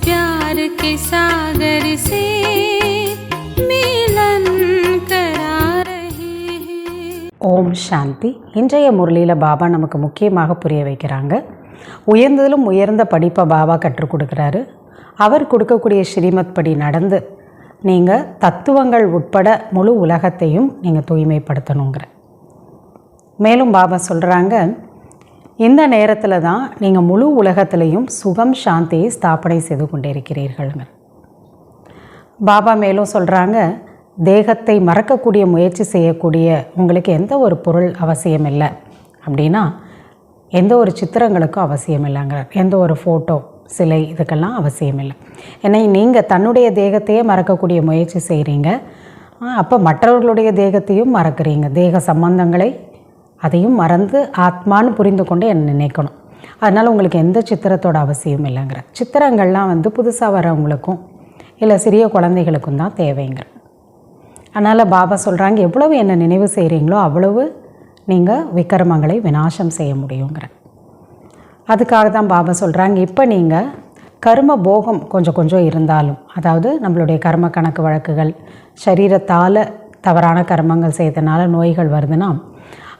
प्यार के सागर से मिलन करा रहे हैं। ஓம் சாந்தி. இன்றைய முரளியில் பாபா நமக்கு முக்கியமாக புரிய வைக்கிறாங்க. உயர்ந்ததிலும் உயர்ந்த படிப்பை பாபா கற்றுக் கொடுக்குறாரு. அவர் கொடுக்கக்கூடிய ஸ்ரீமத் படி நடந்து நீங்கள் தத்துவங்கள் உட்பட முழு உலகத்தையும் நீங்கள் தூய்மைப்படுத்தணுங்கிற. மேலும் பாபா சொல்கிறாங்க, இந்த நேரத்தில் தான் நீங்கள் முழு உலகத்திலையும் சுகம் சாந்தியை ஸ்தாபனை செய்து கொண்டே இருக்கிறீர்கள்ங்க. பாபா மேலும் சொல்கிறாங்க, தேகத்தை மறக்கக்கூடிய முயற்சி செய்யக்கூடிய உங்களுக்கு எந்த ஒரு பொருள் அவசியம் இல்லை அப்படின்னா எந்த ஒரு சித்திரங்களுக்கும் அவசியம் இல்லைங்கிறார். எந்த ஒரு ஃபோட்டோ சிலை இதுக்கெல்லாம் அவசியம் இல்லை. ஏன்னா நீங்கள் தன்னுடைய தேகத்தையே மறக்கக்கூடிய முயற்சி செய்கிறீங்க. அப்போ மற்றவர்களுடைய தேகத்தையும் மறக்கிறீங்க. தேக சம்பந்தங்களை அதையும் மறந்து ஆத்மான்னு புரிந்து கொண்டு என்னை நினைக்கணும். அதனால் உங்களுக்கு எந்த சித்திரத்தோட அவசியம் இல்லைங்கிற. சித்திரங்கள்லாம் புதுசாக வரவங்களுக்கும் இல்லை சிறிய குழந்தைகளுக்கும் தான் தேவைங்கிற. அதனால் பாபா சொல்கிறாங்க, எவ்வளவு என்னை நினைவு செய்கிறீங்களோ அவ்வளவு நீங்கள் விக்ரமங்களை விநாசம் செய்ய முடியுங்கிற. அதுக்காக தான் பாபா சொல்கிறாங்க, இப்போ நீங்கள் கர்ம போகம் கொஞ்சம் கொஞ்சம் இருந்தாலும், அதாவது நம்மளுடைய கர்ம கணக்கு வழக்குகள் சரீரத்தால் தவறான கர்மங்கள் செய்தனால நோய்கள் வருதுன்னா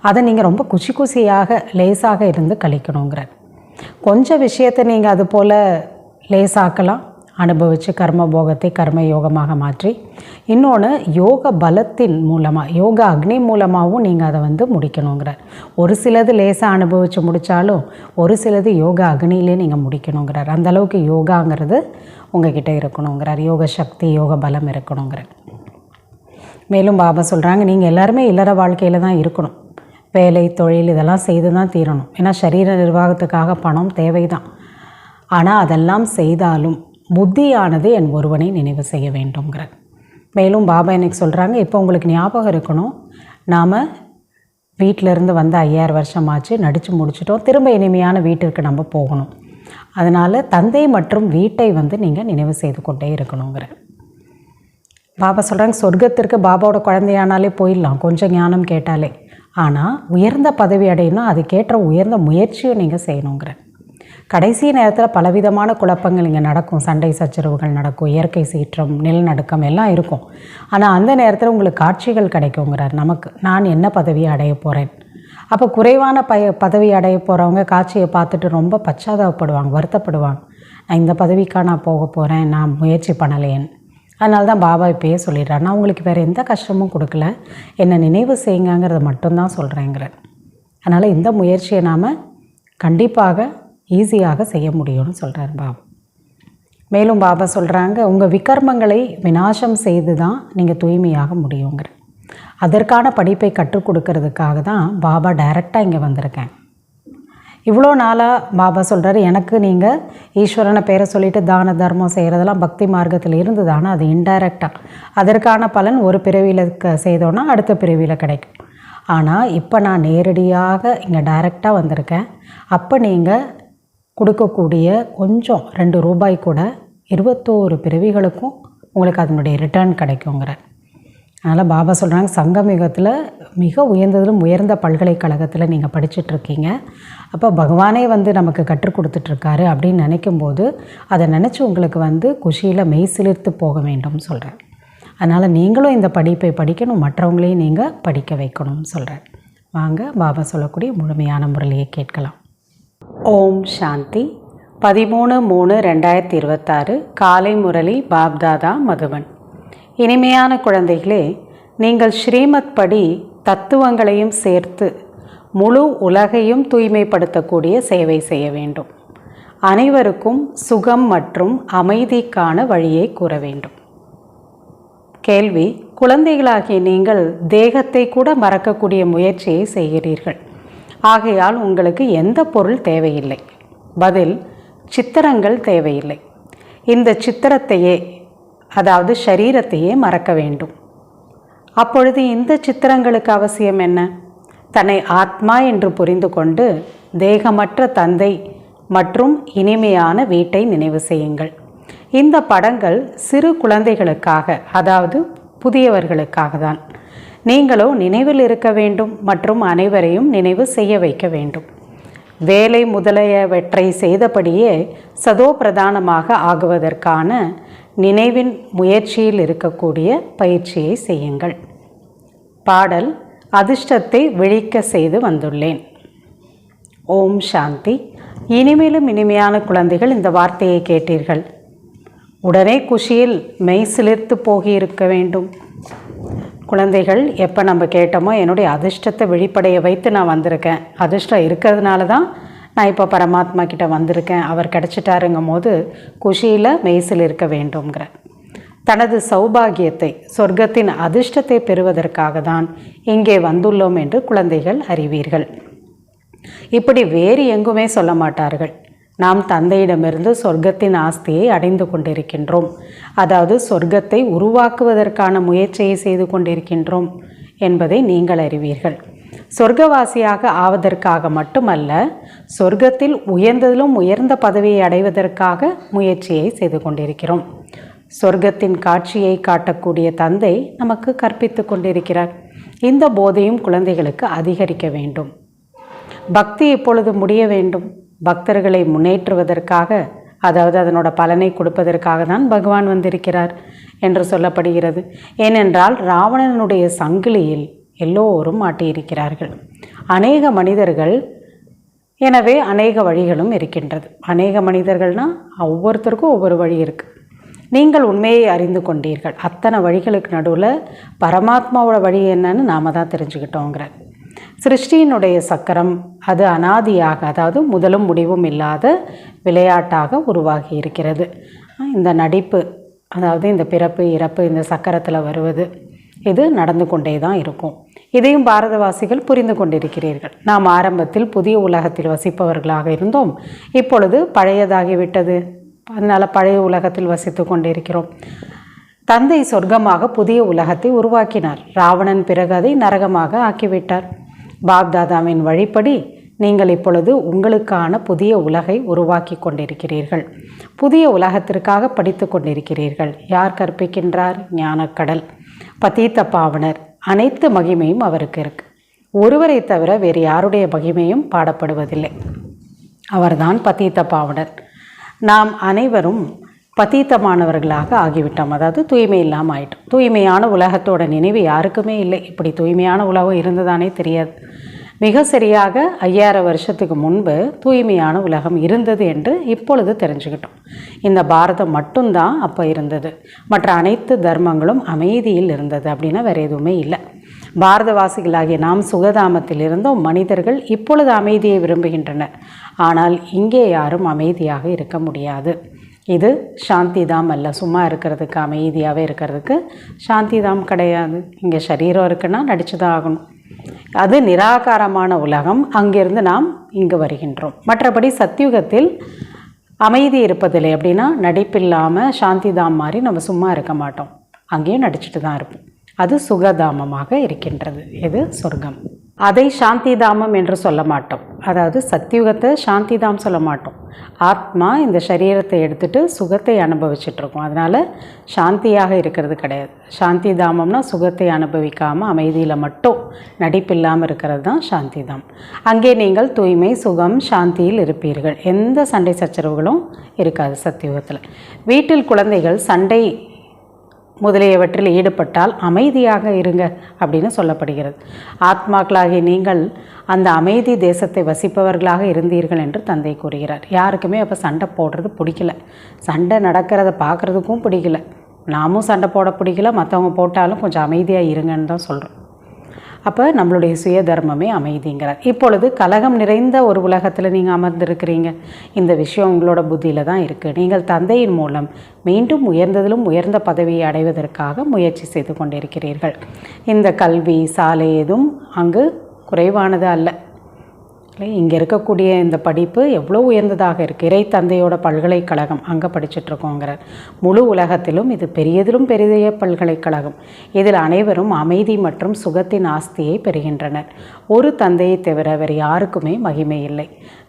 அதை நீங்கள் ரொம்ப குஷியாக லேசாக இருந்து கழிக்கணுங்கிற. கொஞ்சம் விஷயத்தை நீங்கள் அது போல் லேசாக்கலாம், அனுபவித்து கர்ம போகத்தை கர்ம யோகமாக மாற்றி, இன்னொன்று யோக பலத்தின் மூலமாக யோக அக்னி மூலமாகவும் நீங்கள் அதை முடிக்கணுங்கிறார். ஒரு சிலது லேசாக அனுபவித்து முடித்தாலும் ஒரு சிலது யோக அக்னியிலே நீங்கள் முடிக்கணுங்கிறார். அந்தளவுக்கு யோகாங்கிறது உங்ககிட்ட இருக்கணுங்கிறார். யோக சக்தி யோக பலம் இருக்கணுங்கிறார். மேலும் பாபா சொல்கிறாங்க, நீங்கள் எல்லாருமே இல்லற வாழ்க்கையில் தான் இருக்கணும். வேலை தொழில் இதெல்லாம் செய்து தான் தீரணும். ஏன்னா சரீர நிர்வாகத்துக்காக பணம் தேவை தான். ஆனால் அதெல்லாம் செய்தாலும் புத்தியானது என் ஒருவனை நினைவு செய்ய வேண்டும்ங்கிற. மேலும் பாபா எனக்கு சொல்கிறாங்க, இப்போ உங்களுக்கு ஞாபகம் இருக்கணும், நாம் வீட்டிலேருந்து வந்து 5000 வருஷம் ஆச்சு, நடித்து முடிச்சிட்டோம். திரும்ப இனிமையான வீட்டிற்கு நம்ம போகணும். அதனால் தந்தை மற்றும் வீட்டை நீங்கள் நினைவு செய்து கொண்டே இருக்கணுங்கிற. பாபா சொல்கிறாங்க, சொர்க்கத்திற்கு பாபாவோட குழந்தையானாலே போயிடலாம் கொஞ்சம் ஞானம் கேட்டாலே. ஆனால் உயர்ந்த பதவி அடையணும், அதுக்கேற்ற உயர்ந்த முயற்சியும் நீங்கள் செய்யணுங்கிற. கடைசி நேரத்தில் பலவிதமான குழப்பங்கள் இங்கே நடக்கும். சண்டை சச்சரவுகள் நடக்கும், இயற்கை சீற்றம், நிலநடுக்கம் எல்லாம் இருக்கும். ஆனால் அந்த நேரத்தில் உங்களுக்கு காட்சிகள் கிடைக்குங்கிறார். நமக்கு நான் என்ன பதவியை அடைய போகிறேன். அப்போ குறைவான பதவி அடைய போகிறவங்க காட்சியை பார்த்துட்டு ரொம்ப பச்சாதாபப்படுவாங்க, வருத்தப்படுவாங்க. நான் இந்த பதவிக்காக நான் போக போகிறேன், நான் முயற்சி பண்ணலேன். அதனால தான் பாபா இப்போயே சொல்லிடுறார், நான் உங்களுக்கு வேறு எந்த கஷ்டமும் கொடுக்கல, என்னை நினைவு செய்யுங்கிறத மட்டும்தான் சொல்கிறேங்கிற. அதனால் இந்த முயற்சியை நாம் கண்டிப்பாக ஈஸியாக செய்ய முடியும்னு சொல்கிறார் பாபா. மேலும் பாபா சொல்கிறாங்க, உங்கள் விகர்மங்களை விநாசம் செய்து தான் நீங்கள் தூய்மையாக முடியுங்கிற. அதற்கான படிப்பை கற்றுக் கொடுக்கறதுக்காக தான் பாபா டைரெக்டாக இங்கே வந்திருக்கேன். இவ்வளோ நாளாக பாபா சொல்கிறாரு, எனக்கு நீங்கள் ஈஸ்வரனை பேரை சொல்லிவிட்டு தான தர்மம் செய்கிறதெல்லாம் பக்தி மார்க்கத்தில் இருந்து தானே, அது இன்டைரக்டாக அதற்கான பலன் ஒரு பிறவியில் செய்தோன்னா அடுத்த பிறவியில் கிடைக்கும். ஆனால் இப்போ நான் நேரடியாக இங்கே டைரெக்டாக வந்திருக்கேன். அப்போ நீங்கள் கொடுக்கக்கூடிய கொஞ்சம் 2 ரூபாய் கூட 21 பிறவிகளுக்கும் உங்களுக்கு அதனுடைய ரிட்டர்ன் கிடைக்குங்கிற. அதனால் பாபா சொல்கிறாங்க, சங்கமிகத்தில் மிக உயர்ந்ததிலும் உயர்ந்த பல்கலைக்கழகத்தில் நீங்கள் படிச்சுட்ருக்கீங்க. அப்போ பகவானே நமக்கு கற்றுக் கொடுத்துட்ருக்காரு அப்படின்னு நினைக்கும்போது அதை நினச்சி உங்களுக்கு குஷியில் மெய் சிலிர்த்து போக வேண்டும் சொல்கிறேன். அதனால் நீங்களும் இந்த படிப்பை படிக்கணும், மற்றவங்களையும் நீங்கள் படிக்க வைக்கணும்னு சொல்கிறேன். வாங்க பாபா சொல்லக்கூடிய முழுமையான முறையை கேட்கலாம். ஓம் சாந்தி. 13/3/2026 காலை முரளி பாப்தாதா மதுபன். இனிமையான குழந்தைகளே, நீங்கள் ஸ்ரீமத் படி தத்துவங்களையும் சேர்த்து முழு உலகையும் தூய்மைப்படுத்தக்கூடிய சேவை செய்ய வேண்டும். அனைவருக்கும் சுகம் மற்றும் அமைதிக்கான வழியை கூற வேண்டும். கேள்வி: குழந்தைகளாகிய நீங்கள் தேகத்தை கூட மறக்கக்கூடிய முயற்சியை செய்கிறீர்கள். ஆகையால் உங்களுக்கு எந்த பொருள் தேவையில்லை. பதில்: சித்திரங்கள் தேவையில்லை. இந்த சித்திரத்தையே, அதாவது ஷரீரத்தையே மறக்க வேண்டும். அப்பொழுது இந்த சித்திரங்களுக்கு அவசியம் என்ன? தன்னை ஆத்மா என்று புரிந்து கொண்டு தேகமற்ற தந்தை மற்றும் இனிமையான வீட்டை நினைவு செய்யுங்கள். இந்த படங்கள் சிறு குழந்தைகளுக்காக, அதாவது புதியவர்களுக்காக தான். நீங்களோ நினைவில் இருக்க வேண்டும் மற்றும் அனைவரையும் நினைவு செய்ய வைக்க வேண்டும். வேலை முதலியவற்றை செய்தபடியே சதோ பிரதானமாக ஆகுவதற்கான நினைவின் முயற்சியில் இருக்கக்கூடிய பயிற்சியை செய்யுங்கள். பாடல் அதிர்ஷ்டத்தை விழிக்க செய்து வந்துள்ளேன். ஓம் சாந்தி. இனிமேலும் இனிமையான குழந்தைகள், இந்த வார்த்தையை கேட்டீர்கள். உடனே குஷியில் மெய் சிலிர்த்து போகியிருக்க வேண்டும். குழந்தைகள், எப்போ நம்ம கேட்டோமோ என்னுடைய அதிர்ஷ்டத்தை வெளிப்படைய வைத்து நான் வந்திருக்கேன், அதிர்ஷ்டம் இருக்கிறதுனால தான் நான் இப்போ பரமாத்மா கிட்ட வந்திருக்கேன், அவர் கிடச்சிட்டாருங்கும் போது குஷியில் மெய்சில் இருக்க வேண்டும்ங்கிற தனது சௌபாகியத்தை, சொர்க்கத்தின் அதிர்ஷ்டத்தை பெறுவதற்காக தான் இங்கே வந்துள்ளோம் என்று குழந்தைகள் அறிவீர்கள். இப்படி வேறு எங்குமே சொல்ல மாட்டார்கள். நாம் தந்தையிடமிருந்து சொர்க்கத்தின் ஆஸ்தியை அடைந்து கொண்டிருக்கின்றோம், அதாவது சொர்க்கத்தை உருவாக்குவதற்கான முயற்சியை செய்து கொண்டிருக்கின்றோம் என்பதை நீங்கள் அறிவீர்கள். சொர்க்கவாசியாக ஆவதற்காக மட்டுமல்ல, சொர்க்கத்தில் உயர்ந்ததிலும் உயர்ந்த பதவியை அடைவதற்காக முயற்சியை செய்து கொண்டிருக்கிறோம். சொர்க்கத்தின் காட்சியை காட்டக்கூடிய தந்தை நமக்கு கற்பித்து கொண்டிருக்கிறார். இந்த போதையும் குழந்தைகளுக்கு அதிகரிக்க வேண்டும். பக்தி இப்பொழுது முடிய வேண்டும். பக்தர்களை முன்னேற்றுவதற்காக, அதாவது அதனோட பலனை கொடுப்பதற்காக தான் பகவான் வந்திருக்கிறார் என்று சொல்லப்படுகிறது. ஏனென்றால் ராவணனுடைய சங்கிலியில் எல்லோரும் மாட்டியிருக்கிறார்கள். அநேக மனிதர்கள், எனவே அநேக வழிகளும் இருக்கின்றது. அநேக மனிதர்கள்னால் ஒவ்வொருத்தருக்கும் ஒவ்வொரு வழி இருக்குது. நீங்கள் உண்மையை அறிந்து கொண்டீர்கள். அத்தனை வழிகளுக்கு நடுவில் பரமாத்மாவோட வழி என்னன்னு நாம் தான் தெரிஞ்சுக்கிட்டோங்கிற சிருஷ்டியினுடைய சக்கரம் அது அனாதியாக, அதாவது முதலும் முடிவும் இல்லாத விளையாட்டாக உருவாகி இருக்கிறது. இந்த நடிப்பு, அதாவது இந்த பிறப்பு இறப்பு இந்த சக்கரத்தில் வருவது, இது நடந்து கொண்டே தான் இருக்கும். இதையும் பாரதவாசிகள் புரிந்து கொண்டிருக்கிறீர்கள். நாம் ஆரம்பத்தில் புதிய உலகத்தில் வசிப்பவர்களாக இருந்தோம், இப்பொழுது பழையதாகிவிட்டது, அதனால் பழைய உலகத்தில் வசித்து கொண்டிருக்கிறோம். தந்தை சொர்க்கமாக புதிய உலகத்தை உருவாக்கினார். ராவணன் பிறகு அதை நரகமாக ஆக்கிவிட்டார். பாப்தாதாவின் வழிப்படி நீங்கள் இப்பொழுது உங்களுக்கான புதிய உலகை உருவாக்கி கொண்டிருக்கிறீர்கள். புதிய உலகத்திற்காக படித்து கொண்டிருக்கிறீர்கள். யார் கற்பிக்கின்றார்? ஞானக்கடல், பதீத்த பாவனர். அனைத்து மகிமையும் அவருக்கு இருக்கு. ஒருவரை தவிர வேறு யாருடைய மகிமையும் பாடப்படுவதில்லை. அவர்தான் பதீத்த பாவனர். நாம் அனைவரும் பதீத்தமானவர்களாக ஆகிவிட்டோம், அதாவது தூய்மை இல்லாமல் ஆயிட்டோம். தூய்மையான உலகத்தோட நினைவு யாருக்குமே இல்லை. இப்படி தூய்மையான உலகம் இருந்ததானே தெரியாது. மிக சரியாக 5000 வருஷத்துக்கு முன்பு தூய்மையான உலகம் இருந்தது என்று இப்பொழுது தெரிஞ்சுக்கிட்டோம். இந்த பாரதம் மட்டும்தான் அப்போ இருந்தது. மற்ற அனைத்து தர்மங்களும் அமைதியில் இருந்தது. அப்படின்னா வேறு எதுவுமே இல்லை. பாரதவாசிகளாகிய நாம் சுகதாமத்தில் இருந்தோம். மனிதர்கள் இப்பொழுது அமைதியை விரும்புகின்றனர். ஆனால் இங்கே யாரும் அமைதியாக இருக்க முடியாது. இது சாந்தி தாம் அல்ல. சும்மா இருக்கிறதுக்கு, அமைதியாகவே இருக்கிறதுக்கு சாந்தி தாம் கிடையாது. இங்கே சரீரம் இருக்குன்னா நடிச்சு தான் ஆகணும். அது நிராகாரமான உலகம். அங்கிருந்து நாம் இங்கு வருகின்றோம். மற்றபடி சத்தியுகத்தில் அமைதி இருப்பதில்லை. அப்படின்னா நடிப்பில்லாமல் சாந்தி தாம் மாதிரி நம்ம சும்மா இருக்க மாட்டோம், அங்கேயும் நடிச்சுட்டு தான் இருப்போம். அது சுகதாமமாக இருக்கின்றது. இது சொர்க்கம். அதை சாந்தி தாமம் என்று சொல்ல மாட்டோம். அதாவது சத்தியுகத்தை சாந்தி தாம் சொல்ல மாட்டோம். ஆத்மா இந்த சரீரத்தை எடுத்துகிட்டு சுகத்தை அனுபவிச்சுட்ருக்கோம். அதனால் சாந்தியாக இருக்கிறது கிடையாது. சாந்தி தாமம்னா சுகத்தை அனுபவிக்காமல் அமைதியில் மட்டும் நடிப்பில்லாமல் இருக்கிறது தான் சாந்தி தாம். அங்கே நீங்கள் தூய்மை, சுகம், சாந்தியில் இருப்பீர்கள். எந்த சண்டை சச்சரவுகளும் இருக்காது சத்தியுகத்தில். வீட்டில் குழந்தைகள் சண்டை முதலியவற்றில் ஈடுபட்டால் அமைதியாக இருங்க அப்படின்னு சொல்லப்படுகிறது. ஆத்மாக்களாகிய நீங்கள் அந்த அமைதி தேசத்தை வசிப்பவர்களாக இருந்தீர்கள் என்று தந்தை கூறுகிறார். யாருக்குமே அப்போ சண்டை போடுறது பிடிக்கல. சண்டை நடக்கிறத பார்க்குறதுக்கும் பிடிக்கல. நாமும் சண்டை போட பிடிக்கல. மற்றவங்க போட்டாலும் கொஞ்சம் அமைதியாக இருங்கன்னு தான் சொல்கிறோம். அப்போ நம்மளுடைய சுய தர்மமே அமைதிங்கிறார். இப்பொழுது கலகம் நிறைந்த ஒரு உலகத்தில் நீங்கள் அமர்ந்திருக்கிறீங்க. இந்த விஷயம் உங்களோட புத்தியில் தான் இருக்குது. நீங்கள் தந்தையின் மூலம் மீண்டும் உயர்ந்ததிலும் உயர்ந்த பதவியை அடைவதற்காக முயற்சி செய்து கொண்டிருக்கிறீர்கள். இந்த கல்வி சாலை எதுவும் அங்கு குறைவானது அல்ல. இங்கே இருக்கக்கூடிய இந்த படிப்பு எவ்வளோ உயர்ந்ததாக இருக்குது. இறை தந்தையோட பல்கலைக்கழகம் அங்கே படிச்சுட்ருக்கோங்கிறார். முழு உலகத்திலும் இது பெரியதிலும் பெரிய பல்கலைக்கழகம். இதில் அனைவரும் அமைதி மற்றும் சுகத்தின் ஆஸ்தியை பெறுகின்றனர். ஒரு தந்தையை தவிர வேறு யாருக்குமே மகிமை இல்லை.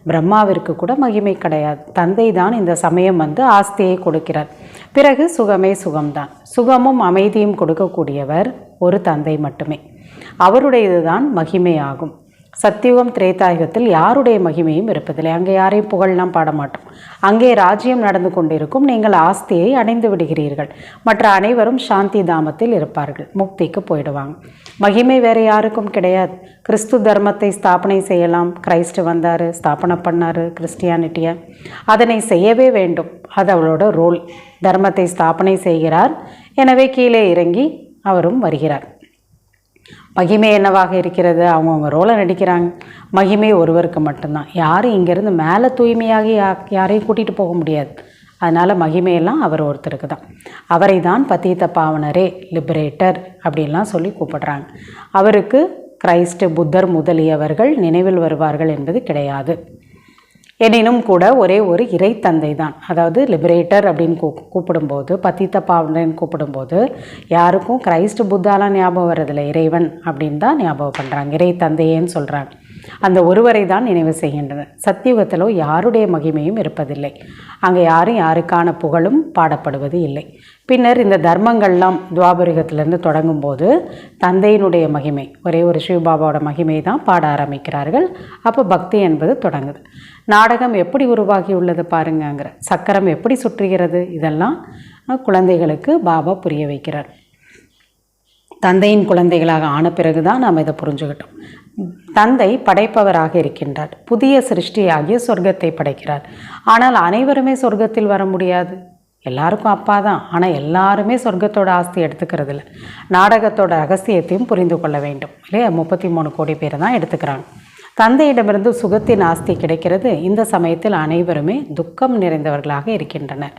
பிரம்மாவிற்கு கூட மகிமை கிடையாது. தந்தை தான் இந்த சமயம் வந்து ஆஸ்தியை கொடுக்கிறார். பிறகு சுகமே சுகம்தான். சுகமும் அமைதியும் கொடுக்கக்கூடியவர் ஒரு தந்தை மட்டுமே. அவருடையது தான் மகிமை ஆகும். சத்தியுகம் திரேதாயுகத்தில் யாருடைய மகிமையும் இருப்பதில்லை. அங்கே யாரையும் புகழெல்லாம் பாட மாட்டோம். அங்கே ராஜ்யம் நடந்து கொண்டிருக்கும். நீங்கள் ஆஸ்தியை அடைந்து விடுகிறீர்கள். மற்ற அனைவரும் சாந்தி தாமத்தில் இருப்பார்கள், முக்திக்கு போயிடுவாங்க. மகிமை வேறு யாருக்கும் கிடையாது. கிறிஸ்து தர்மத்தை ஸ்தாபனை செய்யலாம். கிரைஸ்ட் வந்தார், ஸ்தாபனை பண்ணார் கிறிஸ்டியானிட்டியை. அதனை செய்யவே வேண்டும். அது அவளோட ரோல். தர்மத்தை ஸ்தாபனை செய்கிறார், எனவே கீழே இறங்கி அவரும் வருகிறார். மகிமை என்னவாக இருக்கிறது? அவங்கவுங்க ரோலை நடிக்கிறாங்க. மகிமை ஒருவருக்கு மட்டும்தான். யாரும் இங்கேருந்து மேலே தூய்மையாகி யாரையும் கூட்டிகிட்டு போக முடியாது. அதனால் மகிமையெல்லாம் அவர் ஒருத்தருக்கு தான். அவரை தான் பதீத பாவனரே, லிபரேட்டர் அப்படின்லாம் சொல்லி கூப்பிடுறாங்க. அவருக்கு கிரைஸ்ட், புத்தர் முதலியவர்கள் நினைவில் வருவார்கள் என்பது கிடையாது. எனினும் கூட ஒரே ஒரு இறை தந்தை தான். அதாவது லிபரேட்டர் அப்படின்னு கூப்பிடும்போது, பதீத பாவனர்னு கூப்பிடும்போது யாருக்கும் கிரைஸ்ட், புத்தாலாம் ஞாபகம் வர்றதில்லை. இறைவன் அப்படின்னு தான் ஞாபகம் பண்ணுறாங்க. இறை தந்தையேன்னு சொல்கிறாங்க. அந்த ஒருவரை தான் நினைவு செய்கின்றனர். சத்தியுகத்திலோ யாருடைய மகிமையும் இருப்பதில்லை. அங்கே யாரும் யாருக்கான புகழும் பாடப்படுவது இல்லை. பின்னர் இந்த தர்மங்கள்லாம் துவாபரிகத்திலேருந்து தொடங்கும்போது தந்தையினுடைய மகிமை, ஒரே ஒரு சிவபாபாவோட மகிமை தான் பாட ஆரம்பிக்கிறார்கள். அப்போ பக்தி என்பது தொடங்குது. நாடகம் எப்படி உருவாகி உள்ளது பாருங்கங்கிற, சக்கரம் எப்படி சுற்றுகிறது, இதெல்லாம் குழந்தைகளுக்கு பாபா புரிய வைக்கிறார். தந்தையின் குழந்தைகளாக ஆன பிறகு தான் நாம் இதை புரிஞ்சுக்கிட்டோம். தந்தை படைப்பவராக இருக்கின்றார். புதிய சிருஷ்டியாகிய சொர்க்கத்தை படைக்கிறார். ஆனால் அனைவருமே சொர்க்கத்தில் வர முடியாது. எல்லாருக்கும் அப்பா தான், ஆனால் எல்லாருமே சொர்க்கத்தோட ஆஸ்தி எடுத்துக்கிறது இல்லை. நாடகத்தோட ரகசியத்தையும் புரிந்து கொள்ள வேண்டும் இல்லையா? 33 கோடி பேர் தான் எடுத்துக்கிறாங்க. தந்தையிடமிருந்து சுகத்தின் ஆஸ்தி கிடைக்கிறது. இந்த சமயத்தில் அனைவருமே துக்கம் நிறைந்தவர்களாக இருக்கின்றனர்.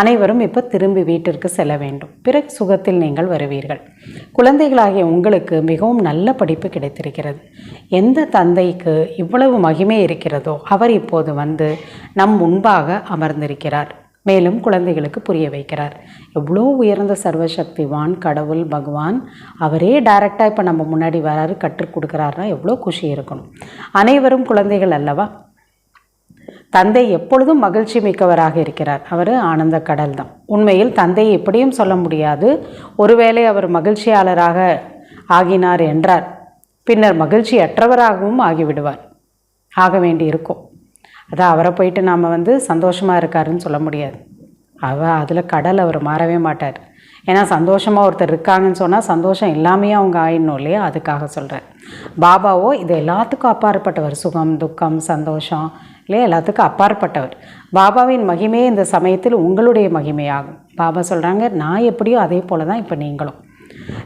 அனைவரும் இப்போ திரும்பி வீட்டிற்கு செல்ல வேண்டும். பிறகு சுகத்தில் நீங்கள் வருவீர்கள். குழந்தைகளாகிய உங்களுக்கு மிகவும் நல்ல படிப்பு கிடைத்திருக்கிறது. எந்த தந்தைக்கு இவ்வளவு மகிமை இருக்கிறதோ அவர் இப்போது வந்து நம் முன்பாக அமர்ந்திருக்கிறார். மேலும் குழந்தைகளுக்கு புரிய வைக்கிறார். எவ்வளோ உயர்ந்த சர்வசக்திவான் கடவுள் பகவான், அவரே டைரெக்டாக இப்போ நம்ம முன்னாடி வராரு, கற்றுக் கொடுக்குறாருன்னா எவ்வளோ குஷி இருக்கணும். அனைவரும் குழந்தைகள் அல்லவா? தந்தை எப்பொழுதும் மகிழ்ச்சி மிக்கவராக இருக்கிறார். அவர் ஆனந்த கடல் தான். உண்மையில் தந்தையை எப்படியும் சொல்ல முடியாது. ஒருவேளை அவர் மகிழ்ச்சியாளராக ஆகினார் என்றார், பின்னர் மகிழ்ச்சியற்றவராகவும் ஆகிவிடுவார், ஆக வேண்டி இருக்கும். அதான் அவரை போயிட்டு நாம் வந்து சந்தோஷமாக இருக்காருன்னு சொல்ல முடியாது. அதில் கடல் அவர் மாறவே மாட்டார். ஏன்னா சந்தோஷமாக ஒருத்தர் இருக்காங்கன்னு சொன்னால் சந்தோஷம் எல்லாமே அவங்க ஆயிடணும் இல்லையா? அதுக்காக சொல்கிறார். பாபாவோ இது எல்லாத்துக்கும் அப்பாற்பட்டவர். சுகம், துக்கம், சந்தோஷம் இல்லையா, எல்லாத்துக்கும் அப்பாற்பட்டவர். பாபாவின் மகிமையே இந்த சமயத்தில் உங்களுடைய மகிமையாகும். பாபா சொல்கிறாங்க, நான் எப்படியோ அதே போல தான் இப்போ நீங்களும்.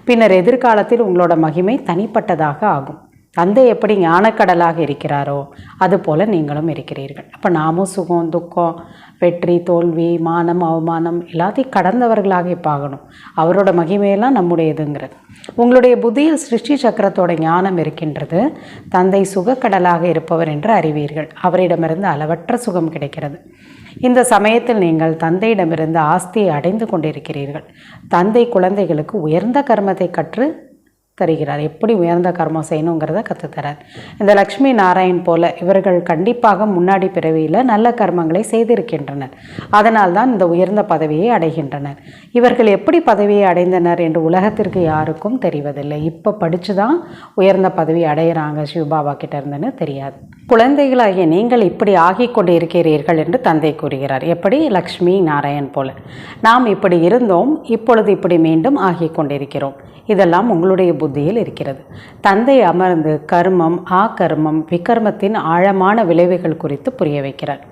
பின்னர் எதிர்காலத்தில் உங்களோட மகிமை தனிப்பட்டதாக ஆகும். தந்தை எப்படி ஞானக்கடலாக இருக்கிறாரோ அதுபோல் நீங்களும் இருக்கிறீர்கள். அப்போ நாமும் சுகம், துக்கம், வெற்றி, தோல்வி, மானம், அவமானம் எல்லாத்தையும் கடந்தவர்களாக இப்போ ஆகணும். அவரோட மகிமையெல்லாம் நம்முடையதுங்கிறது. உங்களுடைய புத்தியில் சிருஷ்டி சக்கரத்தோட ஞானம் இருக்கின்றது. தந்தை சுகக்கடலாக இருப்பவர் என்று அறிவீர்கள். அவரிடமிருந்து அளவற்ற சுகம் கிடைக்கிறது. இந்த சமயத்தில் நீங்கள் தந்தையிடமிருந்து ஆஸ்தியை அடைந்து கொண்டிருக்கிறீர்கள். தந்தை குழந்தைகளுக்கு உயர்ந்த கர்மத்தை கற்று தருகிறார். எப்படி உயர்ந்த கர்மம் செய்யணுங்கிறத கற்றுத்தரார். இந்த லக்ஷ்மி நாராயண் போல இவர்கள் கண்டிப்பாக முன்னாடி பிறவியில் நல்ல கர்மங்களை செய்திருக்கின்றனர். அதனால் தான் இந்த உயர்ந்த பதவியை அடைகின்றனர். இவர்கள் எப்படி பதவியை அடைந்தனர் என்று உலகத்திற்கு யாருக்கும் தெரிவதில்லை. இப்போ படித்து தான் உயர்ந்த பதவி அடைகிறாங்க சிவபாபா கிட்ட இருந்துன்னு தெரியாது. குழந்தைகளாகிய நீங்கள் இப்படி ஆகி கொண்டு இருக்கிறீர்கள் என்று தந்தை கூறுகிறார். எப்படி? லக்ஷ்மி நாராயண் போல நாம் இப்படி இருந்தோம், இப்பொழுது இப்படி மீண்டும் ஆகி கொண்டிருக்கிறோம். இதெல்லாம் உங்களுடைய புத்தியில் இருக்கிறது. தந்தை அமர்ந்து கர்மம், ஆகர்மம், விகர்மத்தின் ஆழமான விளைவுகள் குறித்து புரிய வைக்கிறார்.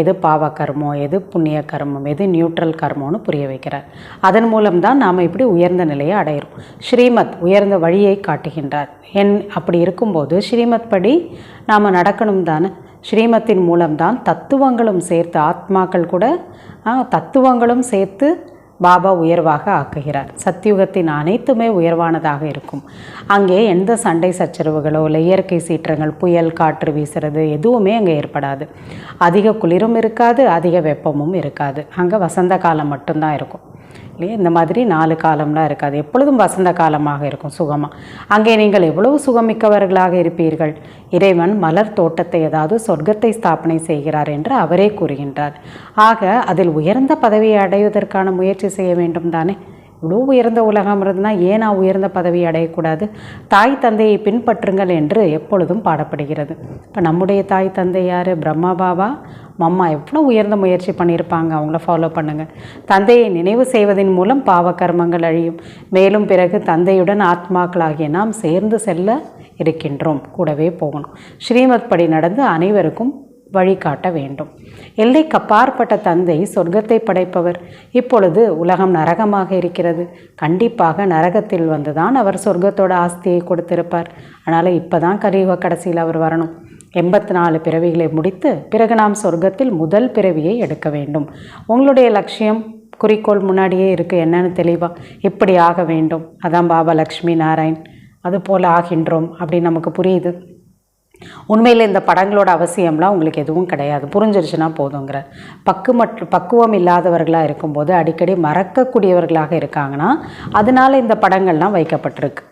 எது பாவ கர்மம், எது புண்ணிய கர்மம், எது நியூட்ரல் கர்மம்னு புரிய வைக்கிறார். அதன் மூலம்தான் நாம் இப்படி உயர்ந்த நிலையை அடைகிறோம். ஸ்ரீமத் உயர்ந்த வழியை காட்டுகின்றார். அப்படி இருக்கும்போது ஸ்ரீமத் படி நாம் நடக்கணும் தானே. ஸ்ரீமத்தின் மூலம்தான் தத்துவங்களும் சேர்த்து, ஆத்மாக்கள் கூட தத்துவங்களும் சேர்த்து பாபா உயர்வாக ஆக்குகிறார். சத்தியுகத்தின் அனைத்துமே உயர்வானதாக இருக்கும். அங்கே எந்த சண்டை சச்சரவுகளோ இல்லை இயற்கை சீற்றங்கள், புயல், காற்று வீசுறது எதுவுமே அங்கே ஏற்படாது. அதிக குளிரும் இருக்காது, அதிக வெப்பமும் இருக்காது. அங்கே வசந்த காலம் மட்டும்தான் இருக்கும் இல்லையா? இந்த மாதிரி 4 காலம்லாம் இருக்காது. எப்பொழுதும் வசந்த காலமாக இருக்கும், சுகமாக. அங்கே நீங்கள் எவ்வளவு சுகமிக்கவர்களாக இருப்பீர்கள். இறைவன் மலர் தோட்டத்தை, அதாவது சொர்க்கத்தை ஸ்தாபனை செய்கிறார் என்று அவரே கூறுகின்றார். ஆக அதில் உயர்ந்த பதவியை அடைவதற்கான முயற்சி செய்ய வேண்டும் தானே. இவ்வளோ உயர்ந்த உலகம் இருந்ததுன்னா ஏன் நான் உயர்ந்த பதவி அடையக்கூடாது? தாய் தந்தையை பின்பற்றுங்கள் என்று எப்பொழுதும் பாடப்படுகிறது. இப்போ நம்முடைய தாய் தந்தை யார்? பிரம்மா பாபா மம்மா எவ்வளோ உயர்ந்த முயற்சி பண்ணியிருப்பாங்க, அவங்கள ஃபாலோ பண்ணுங்கள். தந்தையை நினைவு செய்வதன் மூலம் பாவ கர்மங்கள் அழியும். மேலும் பிறகு தந்தையுடன் ஆத்மாக்களாகிய நாம் சேர்ந்து செல்ல இருக்கின்றோம், கூடவே போகணும். ஸ்ரீமத் படி நடந்து அனைவருக்கும் வழிகாட்ட வேண்டும். எல்லைக்கு அப்பாற்பட்ட தந்தை சொர்க்கத்தை படைப்பவர். இப்பொழுது உலகம் நரகமாக இருக்கிறது. கண்டிப்பாக நரகத்தில் வந்துதான் அவர் சொர்க்கத்தோட ஆஸ்தியை கொடுத்திருப்பார். அதனால் இப்போ தான் கலியுக கடைசியில் அவர் வரணும். 84 பிறவிகளை முடித்து பிறகு நாம் சொர்க்கத்தில் முதல் பிறவியை எடுக்க வேண்டும். உங்களுடைய லட்சியம் குறிக்கோள் முன்னாடியே இருக்குது, என்னன்னு தெளிவாக இப்படி ஆக வேண்டும். அதான் பாபா லக்ஷ்மி நாராயண் அது போல் ஆகின்றோம் அப்படின்னு நமக்கு புரியுது. உண்மையில் இந்த படங்களோட அவசியம்லாம் உங்களுக்கு எதுவும் கிடையாது, புரிஞ்சிருச்சுன்னா போதுங்கிற. பக்குவம் இல்லாதவர்களாக இருக்கும்போது அடிக்கடி மறக்கக்கூடியவர்களாக இருக்காங்கன்னா அதனால் இந்த படங்கள்லாம் வைக்கப்பட்டிருக்கு.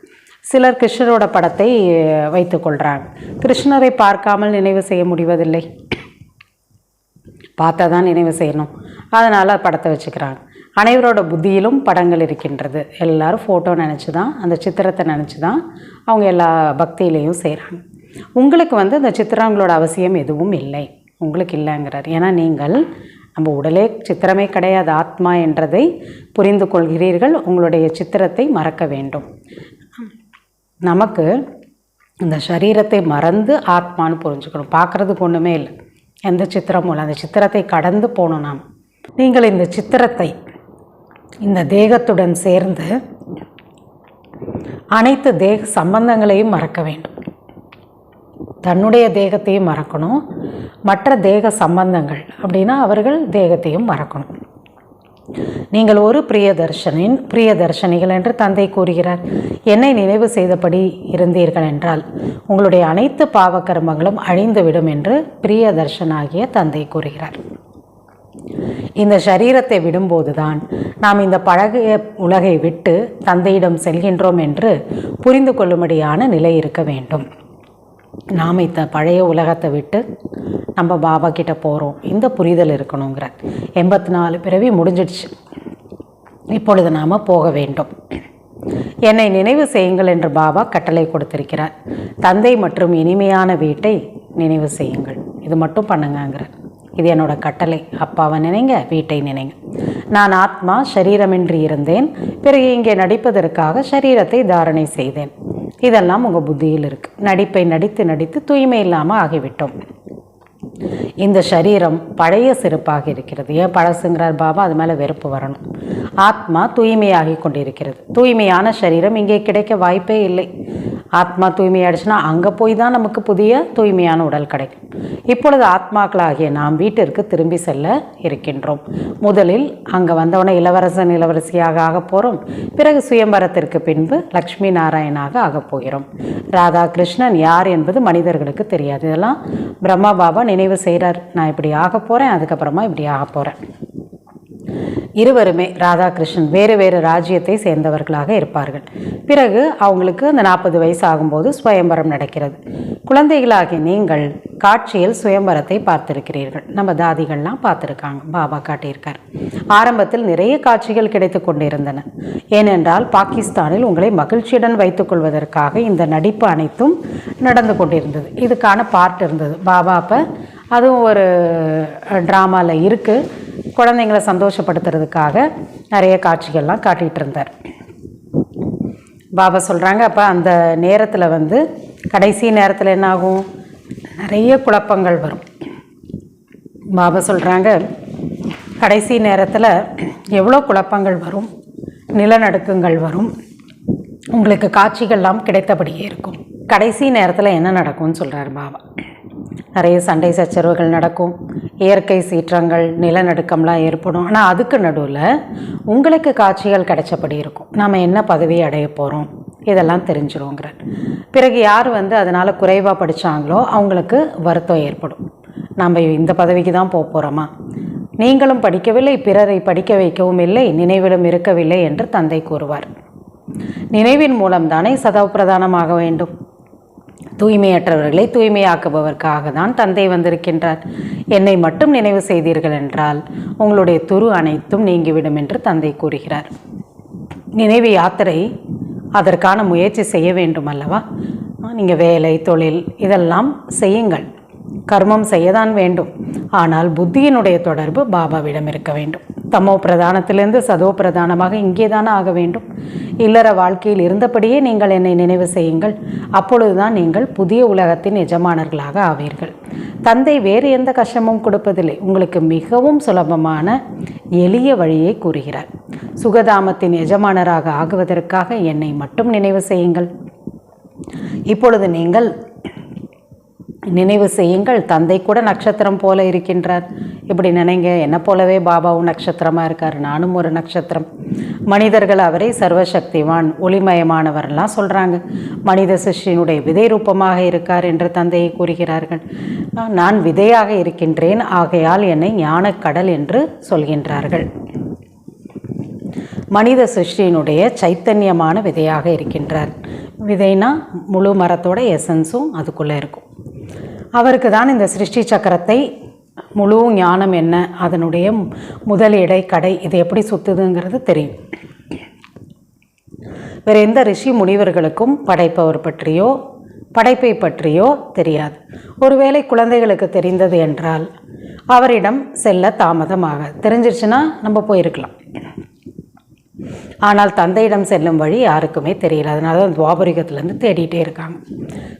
சிலர் கிருஷ்ணரோட படத்தை வைத்து கொள்கிறாங்க. கிருஷ்ணரை பார்க்காமல் நினைவு செய்ய முடிவதில்லை, பார்த்தா தான் நினைவு செய்யணும், அதனால் படத்தை வச்சுக்கிறாங்க. அனைவரோட புத்தியிலும் படங்கள் இருக்கின்றது. எல்லோரும் ஃபோட்டோ நினச்சி தான், அந்த சித்திரத்தை நினச்சி தான் அவங்க எல்லா பக்தியிலையும் செய்கிறாங்க. உங்களுக்கு அந்த சித்திரங்களோட அவசியம் எதுவும் இல்லை, உங்களுக்கு இல்லைங்கிறார். ஏன்னா நீங்கள் நம்ம உடலே சித்திரமே கிடையாது, ஆத்மா என்றதை புரிந்து கொள்கிறீர்கள். உங்களுடைய சித்திரத்தை மறக்க வேண்டும். நமக்கு இந்த சரீரத்தை மறந்து ஆத்மான்னு புரிஞ்சுக்கணும். பார்க்குறதுக்கு ஒன்றுமே இல்லை, எந்த சித்திரமும் இல்லை. அந்த சித்திரத்தை கடந்து போகணும் நாம். நீங்கள் இந்த சித்திரத்தை இந்த தேகத்துடன் சேர்ந்து அனைத்து தேக சம்பந்தங்களையும் மறக்க வேண்டும். தன்னுடைய தேகத்தையும் மறக்கணும், மற்ற தேக சம்பந்தங்கள் அப்படின்னா அவர்கள் தேகத்தையும் மறக்கணும். நீங்கள் ஒரு பிரியதர்ஷனிகள் என்று தந்தை கூறுகிறார். என்னை நினைவு செய்தபடி இருந்தீர்கள் என்றால் உங்களுடைய அனைத்து பாவகர்மங்களும் அழிந்துவிடும் என்று பிரியதர்ஷனாகிய தந்தை கூறுகிறார். இந்த சரீரத்தை விடும்போதுதான் நாம் இந்த பழகிய உலகை விட்டு தந்தையிடம் செல்கின்றோம் என்று புரிந்து கொள்ளும்படியான நிலை இருக்க வேண்டும். நாம் இந்த பழைய உலகத்தை விட்டு நம்ம பாபா கிட்ட போகிறோம், இந்த புரிதல் இருக்கணுங்கிற. 84 பிறவி முடிஞ்சிடுச்சு, இப்பொழுது நாம் போக வேண்டும். என்னை நினைவு செய்யுங்கள் என்று பாபா கட்டளை கொடுத்திருக்கிறார். தந்தை மற்றும் இனிமையான வீட்டை நினைவு செய்யுங்கள், இது மட்டும் பண்ணுங்கங்கிறார். இது என்னோட கட்டளை. அப்பாவை நினைங்க, வீட்டை நினைங்க. நான் ஆத்மா சரீரமின்றி இருந்தேன், பிறகு இங்கே நடிப்பதற்காக சரீரத்தை தாரணை செய்தேன். இதெல்லாம் உங்கள் புத்தியில் இருக்குது. நடிப்பை நடித்து நடித்து தூய்மை இல்லாமல் ஆகிவிட்டோம். இந்த சரீரம் பழைய செருப்பாக இருக்கிறது. ஏன் பழசுங்கிறார் பாபா? அது மேலே வெறுப்பு வரணும். ஆத்மா தூய்மையாகி கொண்டிருக்கிறது. தூய்மையான சரீரம் இங்கே கிடைக்க வாய்ப்பே இல்லை. ஆத்மா தூய்மையாயிடுச்சுன்னா அங்கே போய் தான் நமக்கு புதிய தூய்மையான உடல் கிடைக்கும். இப்பொழுது ஆத்மாக்களாகிய நாம் வீட்டிற்கு திரும்பி செல்ல இருக்கின்றோம். முதலில் அங்கே வந்தவனை இளவரசன் இளவரசியாக ஆக போகிறோம். பிறகு சுயம்பரத்திற்கு பின்பு லக்ஷ்மி நாராயணாக ஆகப் போகிறோம். ராதா கிருஷ்ணன் யார் என்பது மனிதர்களுக்கு தெரியாது. இதெல்லாம் பிரம்மா பாபா நினைவு செய்கிறார். நான் இப்படி ஆக போகிறேன், அதுக்கப்புறமா இப்படி ஆக போகிறேன். இருவருமே ராதாகிருஷ்ணன் வேறு வேறு ராஜ்யத்தை சேர்ந்தவர்களாக இருப்பார்கள். பிறகு அவங்களுக்கு அந்த 40 வயசு ஆகும்போது சுயம்பரம் நடக்கிறது. குழந்தைகளாகிய நீங்கள் காட்சியில் சுயம்பரத்தை பார்த்திருக்கிறீர்கள். நம்ம தாதிகள்லாம் பார்த்துருக்காங்க, பாபா காட்டியிருக்கார். ஆரம்பத்தில் நிறைய காட்சிகள் கிடைத்து கொண்டிருந்தன. ஏனென்றால் பாகிஸ்தானில் உங்களை மகிழ்ச்சியுடன் வைத்துக் கொள்வதற்காக இந்த நடிப்பு அனைத்தும் நடந்து கொண்டிருந்தது. இதுக்கான பார்ட் இருந்தது. பாபா அப்போ அதுவும் ஒரு ட்ராமாவில் இருக்குது. குழந்தைங்களை சந்தோஷப்படுத்துறதுக்காக நிறைய காட்சிகள்லாம் காட்டிகிட்டு இருந்தார். பாபா சொல்கிறாங்க, அப்போ அந்த நேரத்தில் கடைசி நேரத்தில் என்ன ஆகும்? நிறைய குழப்பங்கள் வரும். பாபா சொல்கிறாங்க, கடைசி நேரத்தில் எவ்வளோ குழப்பங்கள் வரும், நிலநடுக்கங்கள் வரும், உங்களுக்கு காட்சிகள்லாம் கிடைத்தபடியே இருக்கும். கடைசி நேரத்தில் என்ன நடக்கும்னு சொல்கிறார் பாபா. நிறைய சண்டை சச்சரவுகள் நடக்கும், இயற்கை சீற்றங்கள், நிலநடுக்கம்லாம் ஏற்படும். ஆனால் அதுக்கு நடுவில் உங்களுக்கு காட்சிகள் கிடைச்சபடி இருக்கும். நாம் என்ன பதவியை அடைய போகிறோம் இதெல்லாம் தெரிஞ்சிருவோங்கிறார். பிறகு யார் அதனால் குறைவாக படித்தாங்களோ அவங்களுக்கு வருத்தம் ஏற்படும். நம்ம இந்த பதவிக்கு தான் போக போகிறோமா? நீங்களும் படிக்கவில்லை, பிறரை படிக்க வைக்கவும் இல்லை, நினைவிலும் இருக்கவில்லை என்று தந்தை கூறுவார். நினைவின் மூலம்தானே சதா பிரதானமாக வேண்டும். தூய்மையற்றவர்களை தூய்மையாக்குபவர்க்காக தான் தந்தை வந்திருக்கின்றார். என்னை மட்டும் நினைவு செய்தீர்கள் என்றால் உங்களுடைய துரு அனைத்தும் நீங்கிவிடும் என்று தந்தை கூறுகிறார். நினைவு யாத்திரை அதற்கான முயற்சி செய்ய வேண்டும் அல்லவா? நீங்கள் வேலை, தொழில் இதெல்லாம் செய்யுங்கள். கர்மம் செய்யதான் வேண்டும். ஆனால் புத்தியினுடைய தொடர்பு பாபாவிடம் இருக்க வேண்டும். தமோ பிரதானத்திலிருந்து சதோ பிரதானமாக இங்கே தானே ஆக வேண்டும். இல்லற வாழ்க்கையில் இருந்தபடியே நீங்கள் என்னை நினைவு செய்யுங்கள். அப்பொழுதுதான் நீங்கள் புதிய உலகத்தின் எஜமானர்களாக ஆவீர்கள். தந்தை வேறு எந்த கஷ்டமும் கொடுப்பதில்லை. உங்களுக்கு மிகவும் சுலபமான எளிய வழியை கூறுகிறார். சுகதாமத்தின் எஜமானராக ஆகுவதற்காக என்னை மட்டும் நினைவு செய்யுங்கள். இப்பொழுது நீங்கள் நினைவு செய்யுங்கள், தந்தை கூட நட்சத்திரம் போல இருக்கின்றார். இப்படி நினைங்க, என்னை போலவே பாபாவும் நட்சத்திரமாக இருக்கார், நானும் ஒரு நட்சத்திரம். மனிதர்கள் அவரை சர்வசக்திவான், ஒளிமயமானவர்லாம் சொல்கிறாங்க. மனித சிருஷ்டியினுடைய விதை ரூபமாக இருக்கார் என்று தந்தையை கூறுகிறார்கள். நான் விதையாக இருக்கின்றேன், ஆகையால் என்னை ஞானக்கடல் என்று சொல்கின்றார்கள். மனித சிருஷ்டியினுடைய சைத்தன்யமான விதையாக இருக்கின்றார். விதைனா முழு மரத்தோட எசன்ஸும் அதுக்குள்ளே இருக்கும். அவருக்கு தான் இந்த சிருஷ்டி சக்கரத்தை முழு ஞானம் என்ன, அதனுடைய முதல் இடை கடை இது எப்படி சுற்றுதுங்கிறது தெரியும். வேறு எந்த ரிஷி முனிவர்களுக்கும் படைப்பவர் பற்றியோ படைப்பை பற்றியோ தெரியாது. ஒருவேளை குழந்தைகளுக்கு தெரிந்தது என்றால் அவரிடம் செல்ல தாமதமாக தெரிஞ்சிருச்சுன்னா நம்ம போயிருக்கலாம். ஆனால் தந்தையிடம் செல்லும் வழி யாருக்குமே தெரியல. அதனால தான் துவாபரிகத்திலேருந்து தேடிட்டே இருக்காங்க.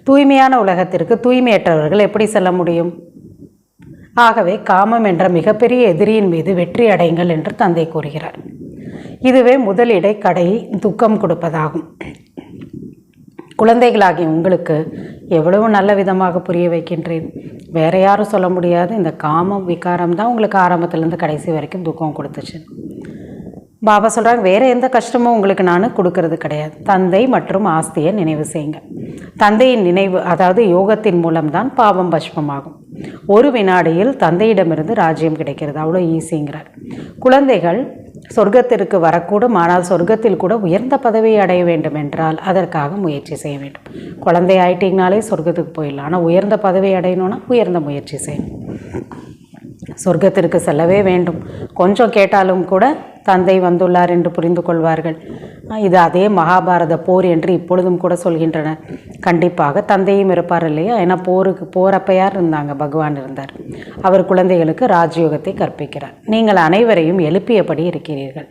தூய்மையான உலகத்திற்கு தூய்மையற்றவர்கள் எப்படி செல்ல முடியும்? ஆகவே காமம் என்ற மிகப்பெரிய எதிரியின் மீது வெற்றி அடையுங்கள் என்று தந்தை கூறுகிறார். இதுவே முதல் இடைக்கடை துக்கம் கொடுப்பதாகும். குழந்தைகளாகிய உங்களுக்கு எவ்வளவு நல்ல விதமாக புரிய வைக்கின்றேன். வேற யாரும் சொல்ல முடியாது. இந்த காமம் விகாரம் தான் உங்களுக்கு ஆரம்பத்துலேருந்து கடைசி வரைக்கும் துக்கம் கொடுத்துச்சு. பாபா சொல்கிறாங்க, வேறு எந்த கஷ்டமும் உங்களுக்கு நான் கொடுக்கறது கிடையாது. தந்தை மற்றும் ஆஸ்தியை நினைவு செய்யுங்க. தந்தையின் நினைவு, அதாவது யோகத்தின் மூலம்தான் பாவம் பஷ்பமாகும். ஒரு வினாடியில் தந்தையிடமிருந்து ராஜ்யம் கிடைக்கிறது. அவ்வளோ ஈஸிங்கிறார். குழந்தைகள் சொர்க்கத்திற்கு வரக்கூடும். ஆனால் சொர்க்கத்தில் கூட உயர்ந்த பதவியை அடைய வேண்டும் என்றால் அதற்காக முயற்சி செய்ய வேண்டும். குழந்தை ஆயிட்டீங்கனாலே சொர்க்கத்துக்கு போயிடலாம். ஆனால் உயர்ந்த பதவியை அடையணும்னா உயர்ந்த முயற்சி செய்யணும். சொர்க்கத்திற்கு செல்லவே வேண்டும். கொஞ்சம் கேட்டாலும் கூட தந்தை வந்துள்ளார் என்று புரிந்து கொள்வார்கள். இது அதே மகாபாரத போர் என்று இப்பொழுதும் கூட சொல்கின்றனர். கண்டிப்பாக தந்தையும் இருப்பார் இல்லையா? ஏன்னா போரப்ப யார் இருந்தாங்க? பகவான் இருந்தார். அவர் குழந்தைகளுக்கு ராஜயோகத்தை கற்பிக்கிறார். நீங்கள் அனைவரையும் எழுப்பியபடி இருக்கிறீர்கள்.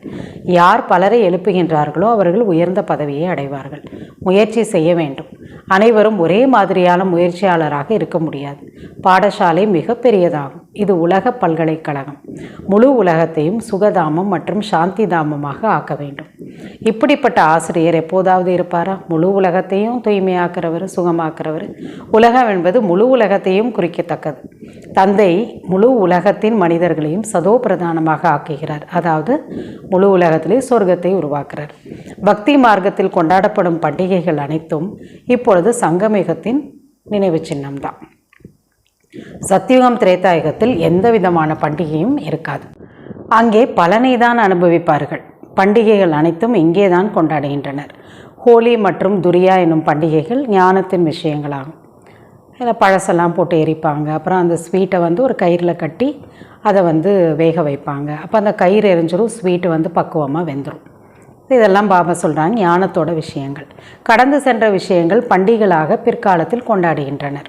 யார் பலரை எழுப்புகின்றார்களோ அவர்கள் உயர்ந்த பதவியை அடைவார்கள். முயற்சி செய்ய வேண்டும். அனைவரும் ஒரே மாதிரியான முயற்சியாளராக இருக்க முடியாது. பாடசாலை மிக பெரியதாகும். இது உலக பல்கலைக்கழகம். முழு உலகத்தையும் சுகதாமம் மற்றும் சாந்தி தாமமாக ஆக்க வேண்டும். இப்படிப்பட்ட ஆசிரியர் எப்போதாவது இருப்பாரா? முழு உலகத்தையும் தூய்மையாக்குறவர், சுகமாக்குறவர். உலகம் என்பது முழு உலகத்தையும் குறிக்கத்தக்கது. தந்தை முழு உலகத்தின் மனிதர்களையும் சதோ பிரதானமாக ஆக்குகிறார். அதாவது முழு உலகத்திலே சொர்க்கத்தை உருவாக்குறார். பக்தி மார்க்கத்தில் கொண்டாடப்படும் பண்டிகைகள் அனைத்தும் இப்பொழுது சங்கமயுகத்தின் நினைவு சின்னம்தான். சத்தியுகம் திரேதாயுகத்தில் எந்த விதமான பண்டிகையும் இருக்காது. அங்கே பலனை தான் அனுபவிப்பார்கள். பண்டிகைகள் அனைத்தும் இங்கே தான் கொண்டாடுகின்றனர். ஹோலி மற்றும் துரியா என்னும் பண்டிகைகள் ஞானத்தின் விஷயங்களாகும். இதில் பழசெல்லாம் போட்டு எரிப்பாங்க. அப்புறம் அந்த ஸ்வீட்டை ஒரு கயிறில் கட்டி அதை வேக வைப்பாங்க. அப்போ அந்த கயிறு எரிஞ்சிடும், ஸ்வீட்டு பக்குவமாக வெந்துடும். இதெல்லாம் பாபா சொல்கிறாங்க ஞானத்தோட விஷயங்கள். கடந்து சென்ற விஷயங்கள் பண்டிகைகளாக பிற்காலத்தில் கொண்டாடுகின்றனர்.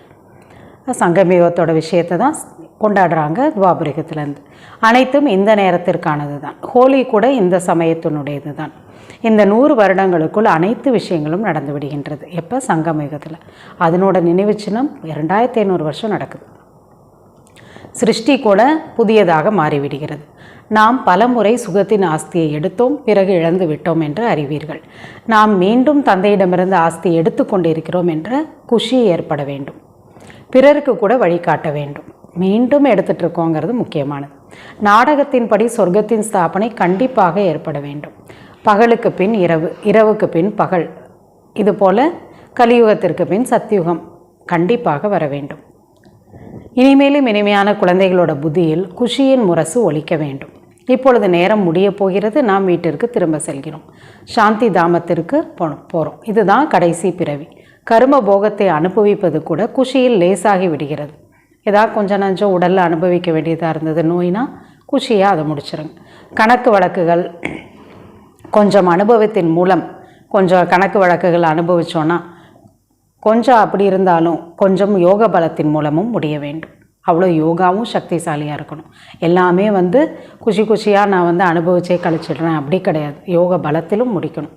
சங்கமயுகத்தோட விஷயத்தை தான் கொண்டாடுறாங்க துவாபரிகத்திலேருந்து. அனைத்தும் இந்த நேரத்திற்கானது தான். ஹோலி கூட இந்த சமயத்தினுடையது தான். இந்த 100 வருடங்களுக்குள் அனைத்து விஷயங்களும் நடந்து விடுகின்றது. எப்போ? சங்கமயுகத்தில். அதனோட நினைவு சின்னம் 2500 வருஷம் நடக்குது. சிருஷ்டி கூட புதியதாக மாறிவிடுகிறது. நாம் பலமுறை சுகத்தின் ஆஸ்தியை எடுத்தோம், பிறகு இழந்து விட்டோம் என்று அறிவீர்கள். நாம் மீண்டும் தந்தையிடமிருந்து ஆஸ்தியை எடுத்து கொண்டிருக்கிறோம் என்ற குஷி ஏற்பட வேண்டும். பிறருக்கு கூட வழிகாட்ட வேண்டும். மீண்டும் எடுத்துகிட்டு இருக்கோங்கிறது முக்கியமானது. நாடகத்தின்படி சொர்க்கத்தின் ஸ்தாபனை கண்டிப்பாக ஏற்பட வேண்டும். பகலுக்கு பின் இரவு, இரவுக்கு பின் பகல். இதுபோல் கலியுகத்திற்கு பின் சத்தியுகம் கண்டிப்பாக வர வேண்டும். இனிமேலும் இனிமையான குழந்தைகளோட புத்தியில் குஷியின் முரசு ஒலிக்க வேண்டும். இப்பொழுது நேரம் முடிய போகிறது. நாம் வீட்டிற்கு திரும்ப செல்கிறோம். சாந்தி தாமத்திற்கு போகிறோம். இதுதான் கடைசி பிறவி. கரும போகத்தை அனுபவிப்பது கூட குஷியில் லேசாகி விடுகிறது. ஏதாவது கொஞ்சம் நஞ்சம் உடலில் அனுபவிக்க வேண்டியதாக இருந்தது, நோய்னா குஷியாக அதை முடிச்சிருங்க. கணக்கு வழக்குகள் கொஞ்சம் அனுபவத்தின் மூலம் கொஞ்சம் கணக்கு வழக்குகள் அனுபவித்தோன்னா கொஞ்சம் அப்படி இருந்தாலும் கொஞ்சம் யோக பலத்தின் மூலமும் முடிய வேண்டும். அவ்வளோ யோகாவும் சக்திசாலியாக இருக்கணும். எல்லாமே குஷியாக நான் அனுபவிச்சே கழிச்சிடுறேன் அப்படி கிடையாது. யோக பலத்திலும் முடிக்கணும்.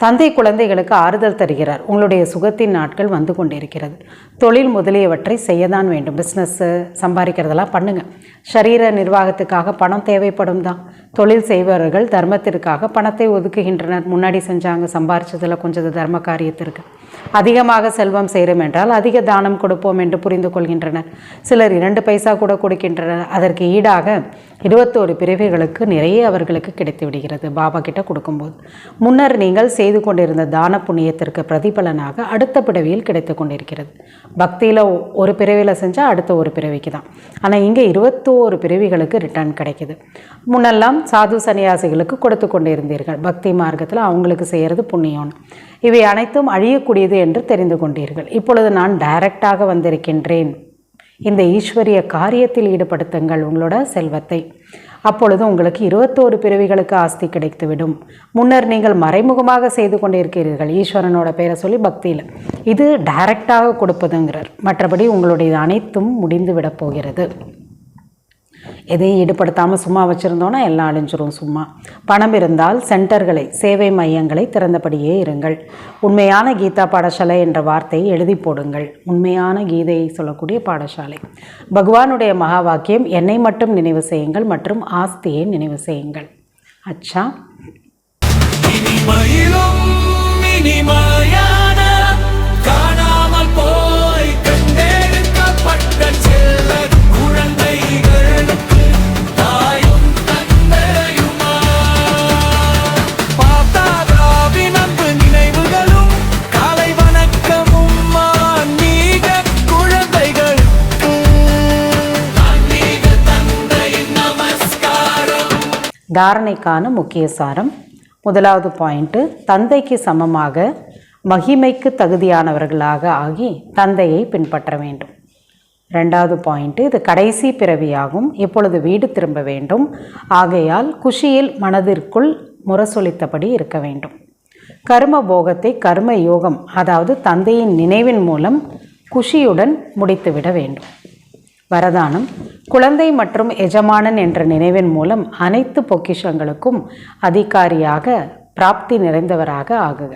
தந்தை குழந்தைகளுக்கு ஆறுதல் தருகிறார். உங்களுடைய சுகத்தின் நாட்கள் வந்து கொண்டிருக்கிறது. தொழில் முதலியவற்றை செய்யதான் வேண்டும். பிஸ்னஸ்ஸு சம்பாதிக்கிறதெல்லாம் பண்ணுங்கள். சரீர நிர்வாகத்துக்காக பணம் தேவைப்படும் தான். தொழில் செய்பவர்கள் தர்மத்திற்காக பணத்தை ஒதுக்குகின்றனர். முன்னாடி செஞ்சாங்க, சம்பாரிச்சதில் கொஞ்சம் தர்ம காரியத்திற்கு. அதிகமாக செல்வம் சேரும் என்றால் அதிக தானம் கொடுப்போம் என்று புரிந்து கொள்கின்றனர். சிலர் 2 பைசா கூட கொடுக்கின்றனர். அதற்கு ஈடாக 21 பிறவிகளுக்கு நிறைய அவர்களுக்கு கிடைத்து விடுகிறது பாபா கிட்ட கொடுக்கும்போது. முன்னர் நீங்கள் செய்து கொண்டிருந்த தான புண்ணியத்திற்கு பிரதிபலனாக அடுத்த பிறவியில் கிடைத்து கொண்டிருக்கிறது. பக்தியில் ஒரு பிறவியில் செஞ்சால் அடுத்த ஒரு பிறவிக்கு தான். ஆனால் இங்கே 21 பிறவிகளுக்கு ரிட்டர்ன் கிடைக்கிது. முன்னெல்லாம் சாது சன்னியாசிகளுக்கு கொடுத்து கொண்டு இருந்தீர்கள். பக்தி மார்க்கத்தில் அவங்களுக்கு செய்கிறது புண்ணியம். இவை அனைத்தும் அழியக்கூடியது என்று தெரிந்து கொண்டீர்கள். இப்பொழுது நான் டைரக்டாக வந்திருக்கின்றேன். இந்த ஈஸ்வரிய காரியத்தில் ஈடுபடுத்துங்கள் உங்களோட செல்வத்தை. அப்பொழுது உங்களுக்கு 21 பிறவிகளுக்கு ஆஸ்தி கிடைத்துவிடும். முன்னர் நீங்கள் மறைமுகமாக செய்து கொண்டிருக்கிறீர்கள் ஈஸ்வரனோட பேரை சொல்லி பக்தியில். இது டைரக்டாக கொடுப்பதுங்கிறார். மற்றபடி உங்களுடைய அனைத்தும் முடிந்து விட போகிறது. எதையும் ஈடுபடுத்தாமல் சும்மா வச்சுருந்தோன்னா எல்லாம் அழிஞ்சிரும். சும்மா பணம் இருந்தால் சென்டர்களை, சேவை மையங்களை திறந்தபடியே இருங்கள். உண்மையான கீதா பாடசாலை என்ற வார்த்தையை எழுதி போடுங்கள். உண்மையான கீதையை சொல்லக்கூடிய பாடசாலை. பகவானுடைய மகா வாக்கியம், என்னை மட்டும் நினைவு செய்யுங்கள் மற்றும் ஆஸ்தியை நினைவு செய்யுங்கள். அச்சா, தாரணைக்கான முக்கிய சாரம். முதலாவது பாயிண்ட்டு, தந்தைக்கு சமமாக மகிமைக்கு தகுதியானவர்களாக ஆகி தந்தையை பின்பற்ற வேண்டும். 2வது பாயிண்ட்டு, இது கடைசி பிறவியாகும். இப்பொழுது வீடு திரும்ப வேண்டும். ஆகையால் குஷியில் மனதிற்குள் முரசொலித்தபடி இருக்க வேண்டும். கர்ம போகத்தை கர்ம யோகம், அதாவது தந்தையின் நினைவின் மூலம் குஷியுடன் முடித்துவிட வேண்டும். வரதானம், குழந்தை மற்றும் எஜமானன் என்ற நினைவின் மூலம் அனைத்து பொக்கிஷங்களுக்கும் அதிகாரியாக பிராப்தி நிறைந்தவராக ஆகுக.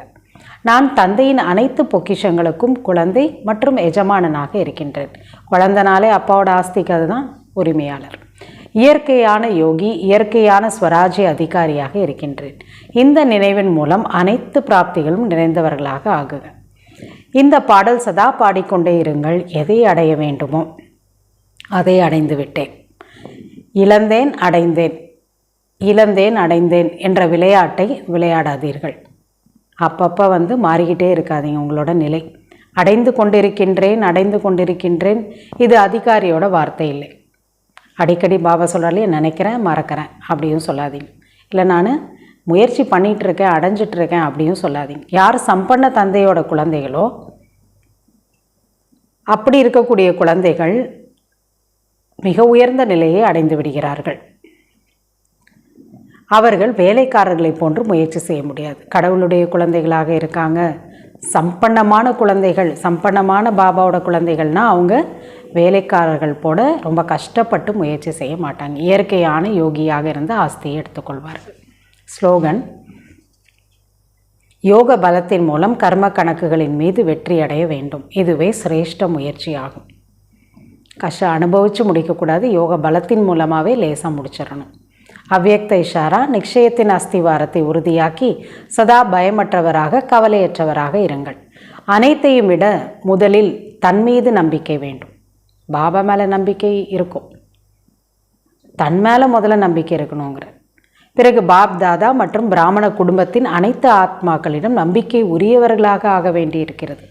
நான் தந்தையின் அனைத்து பொக்கிஷங்களுக்கும் குழந்தை மற்றும் எஜமானனாக இருக்கின்றேன். குழந்தனாலே அப்பாவோட ஆஸ்திக்கு அதுதான் உரிமையாளர். இயற்கையான யோகி, இயற்கையான ஸ்வராஜ்ய அதிகாரியாக இருக்கின்றேன். இந்த நினைவின் மூலம் அனைத்து பிராப்திகளும் நிறைந்தவர்களாக ஆகுக. இந்த பாடல் சதா பாடிக்கொண்டே இருங்கள். எதை அடைய வேண்டுமோ அதை அடைந்து விட்டேன். இழந்தேன் அடைந்தேன், இழந்தேன் அடைந்தேன் என்ற விளையாட்டை விளையாடாதீர்கள். அப்பப்போ மாறிக்கிட்டே இருக்காதீங்க உங்களோட நிலை. அடைந்து கொண்டிருக்கின்றேன், அடைந்து கொண்டிருக்கின்றேன், இது அதிகாரியோட வார்த்தை இல்லை. அடிக்கடி பாபா சொல்கிறாலே நினைக்கிறேன் மறக்கிறேன் அப்படியும் சொல்லாதீங்க. இல்லை நான் முயற்சி பண்ணிகிட்ருக்கேன் அடைஞ்சிட்ருக்கேன் அப்படியும் சொல்லாதீங்க. யார் சம்பன்ன தந்தையோட குழந்தைகளோ அப்படி இருக்கக்கூடிய குழந்தைகள் மிக உயர்ந்த நிலையை அடைந்து விடுகிறார்கள். அவர்கள் வேலைக்காரர்களை போன்று முயற்சி செய்ய முடியாது. கடவுளுடைய குழந்தைகளாக இருக்காங்க, சம்பன்னமான குழந்தைகள், சம்பன்னமான பாபாவோட குழந்தைகள்னால் அவங்க வேலைக்காரர்கள் போட ரொம்ப கஷ்டப்பட்டு முயற்சி செய்ய மாட்டாங்க. இயற்கையான யோகியாக இருந்து ஆஸ்தியை எடுத்துக்கொள்வார்கள். ஸ்லோகன், யோக பலத்தின் மூலம் கர்ம கணக்குகளின் மீது வெற்றி அடைய வேண்டும். இதுவே சிரேஷ்ட முயற்சியாகும். கஷ்டம் அனுபவித்து முடிக்கக்கூடாது. யோக பலத்தின் மூலமாகவே லேசாக முடிச்சிடணும். அவ்யக்த இஷாரா, நிச்சயத்தின் அஸ்திவாரத்தை உறுதியாக்கி சதா பயமற்றவராக கவலையற்றவராக இருங்கள். அனைத்தையும் விட முதலில் தன் மீது நம்பிக்கை வேண்டும். பாபா மேலே நம்பிக்கை இருக்கும், தன் மேலே முதல்ல நம்பிக்கை இருக்கணுங்கிற. பிறகு பாப் தாதா மற்றும் பிராமண குடும்பத்தின் அனைத்து ஆத்மாக்களிடம் நம்பிக்கை உரியவர்களாக ஆக வேண்டியிருக்கிறது.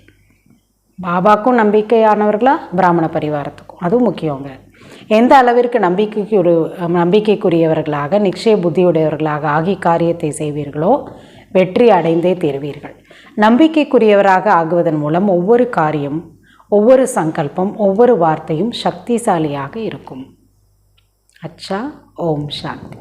பாபாக்கும் நம்பிக்கையானவர்களா, பிராமண பரிவாரத்துக்கும், அதுவும் முக்கியங்க. எந்த அளவிற்கு நம்பிக்கைக்குரியவர்களாக நிச்சய புத்தியுடையவர்களாக ஆகி காரியத்தை செய்வீர்களோ வெற்றி அடைந்தே தீர்வீர்கள். நம்பிக்கைக்குரியவராக ஆகுவதன் மூலம் ஒவ்வொரு காரியம், ஒவ்வொரு சங்கல்பம், ஒவ்வொரு வார்த்தையும் சக்திசாலியாக இருக்கும். அச்சா, ஓம் சாந்தி.